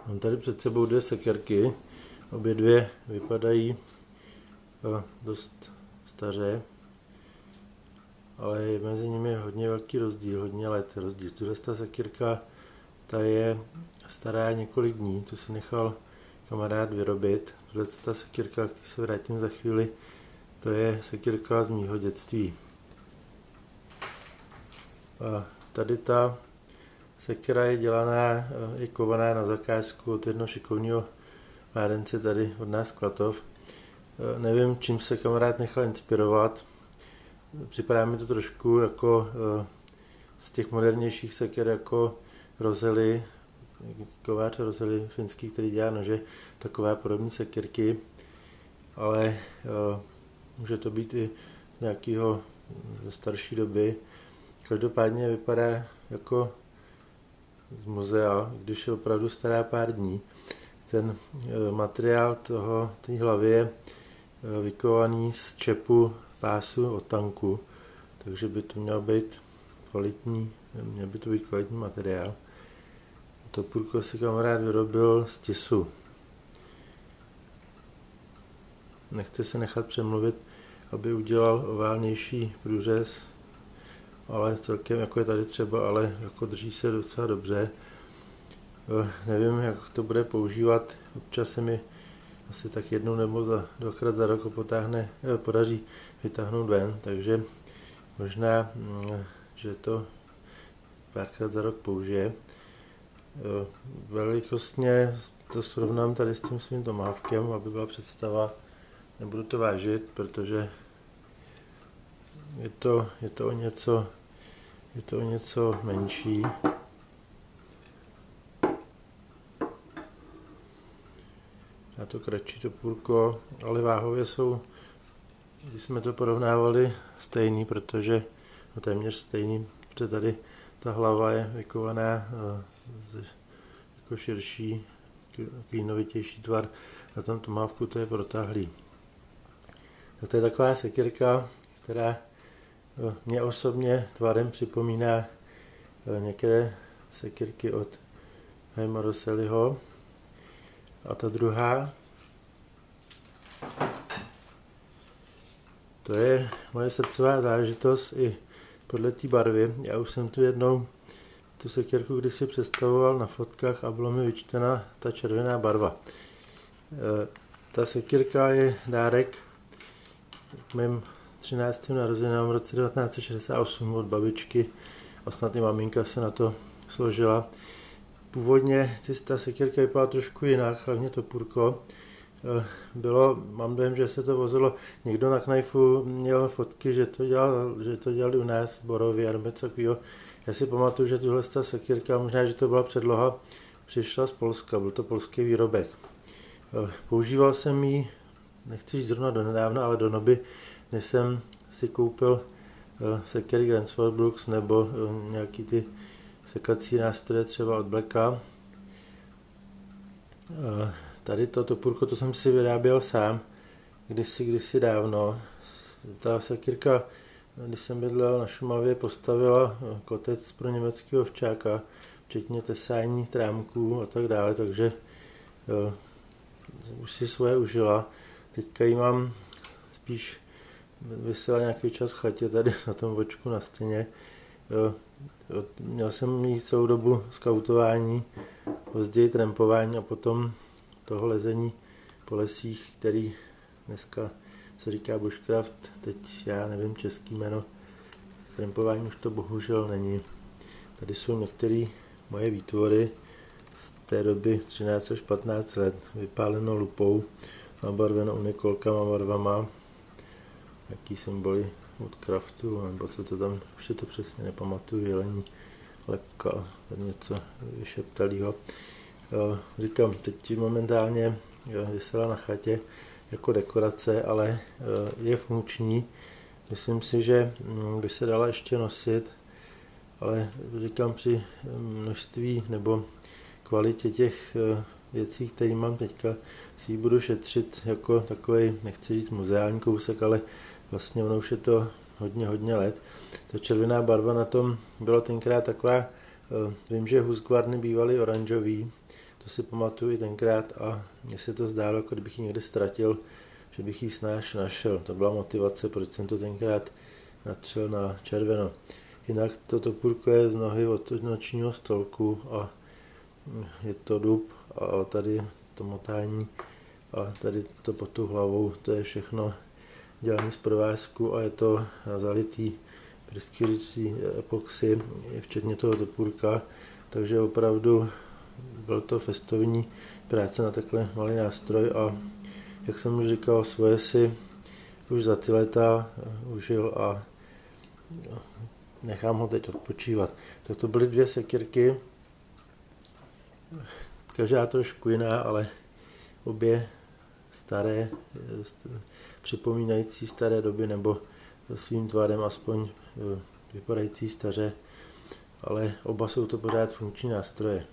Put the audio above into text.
Mám tady před sebou dvě sekerky, obě dvě vypadají dost staře, ale je mezi nimi hodně velký rozdíl, hodně let rozdíl. Tuhle sekírka, ta je stará několik dní, tu si nechal kamarád vyrobit. Tuhle sekírka, který se vrátím za chvíli, to je sekírka z mýho dětství. A tady ta sekera je dělaná i kovaná na zakázku od jednoho šikovného mládence tady od nás Klatov. Nevím, čím se kamarád nechal inspirovat. Připadá mi to trošku jako z těch modernějších seker jako Rozely, kovář Rozely finský, který dělá nože, takové podobné sekirky, ale může to být i z nějakého ze starší doby. Každopádně vypadá jako z muzea, když je opravdu stará pár dní. Ten materiál té hlavy je vykovaný z čepu pásu od tanku, takže by to měl být kvalitní materiál. Topůrko si kamarád vyrobil z tisu. Nechce se nechat přemluvit, aby udělal oválnější průřez, ale celkem jako je tady třeba, ale jako drží se docela dobře. Nevím, jak to bude používat, občas se mi asi tak jednou nebo dvakrát za rok podaří vytáhnout ven, takže možná, že to párkrát za rok použije. Velikostně to srovnám tady s tím svým tomahawkem, aby byla představa. Nebudu to vážit, protože je to o něco menší. A to kratší topůrko, ale váhově jsou, když jsme to porovnávali, stejný, protože téměř stejný, protože tady ta hlava je vykovaná jako širší, klínovitější tvar, na tom tomahawku to je protáhlý. Tak to je taková sekirka, která mě osobně tvarem připomíná některé sekirky od Jaima Roselyho. A ta druhá, to je moje srdcová záležitost i podle té barvy. Já už jsem tu jednou tu sekirku kdysi představoval na fotkách a bylo mi vyčtena ta červená barva. Ta sekirka je dárek k mým 13. narozeninám v roce 1968 od babičky a snad i maminka se na to složila. Původně ta sekirka vypadala trošku jinak, hlavně topůrko. Mám dojem, že se to vozilo. Někdo na Knajfu měl fotky, že to dělali u nás v Borově nebo něco takového. Já si pamatuju, že tuhle sekirka, možná, že to byla předloha, přišla z Polska, byl to polský výrobek. Používal jsem ji, nechci říct zrovna do nedávna, ale do doby, než jsem si koupil sekery Gransford Brooks nebo nějaký ty sekací nástroje třeba od Blacka. Tady to topůrko, to jsem si vyráběl sám, kdysi dávno. Ta sekirka, když jsem bydlel na Šumavě, postavila kotec pro německého ovčáka, včetně tesání trámků a tak dále, takže už si svoje užila. Teďka ji mám spíš vysela nějaký čas v chatě tady na tom vočku na stěně. Měl jsem jí celou dobu skautování, později trampování a potom toho lezení po lesích, který dneska se říká bushcraft, teď já nevím český jméno, trampování už to bohužel není. Tady jsou některé moje výtvory z té doby 13 až 15 let, vypáleno lupou, nabarveno unikolkama barvama, jaký symboly od craftu, nebo co to tam, už si to přesně nepamatuju, jelení, lepka, něco vyšeptalýho. Říkám, teď momentálně vysela na chatě jako dekorace, ale je funkční. Myslím si, že by se dala ještě nosit, ale říkám, při množství nebo kvalitě těch věcí, které mám teďka, si ji budu šetřit jako takový, nechci říct muzeální kousek, ale vlastně ono už je to hodně let. Ta červená barva na tom byla tenkrát taková, vím, že Husqvarny bývaly oranžový, To si pamatuju i tenkrát a mně se to zdálo, jako kdybych ji někde ztratil, že bych ji snáš našel. To byla motivace, proč jsem to tenkrát natřel na červeno. Jinak to topůrko je z nohy od nočního stolku a je to dub a tady to motání a tady to pod tu hlavou, to je všechno dělané z provázku a je to zalitý pryskyřící epoxy, včetně toho topůrka, takže opravdu byl to festovní práce na takhle malý nástroj a jak jsem už říkal, svoje si už za ty léta užil a nechám ho teď odpočívat. Tak to byly 2 sekyrky, každá trošku jiná, ale obě staré, připomínající staré doby, nebo svým tvarem aspoň vypadající staře, ale oba jsou to pořád funkční nástroje.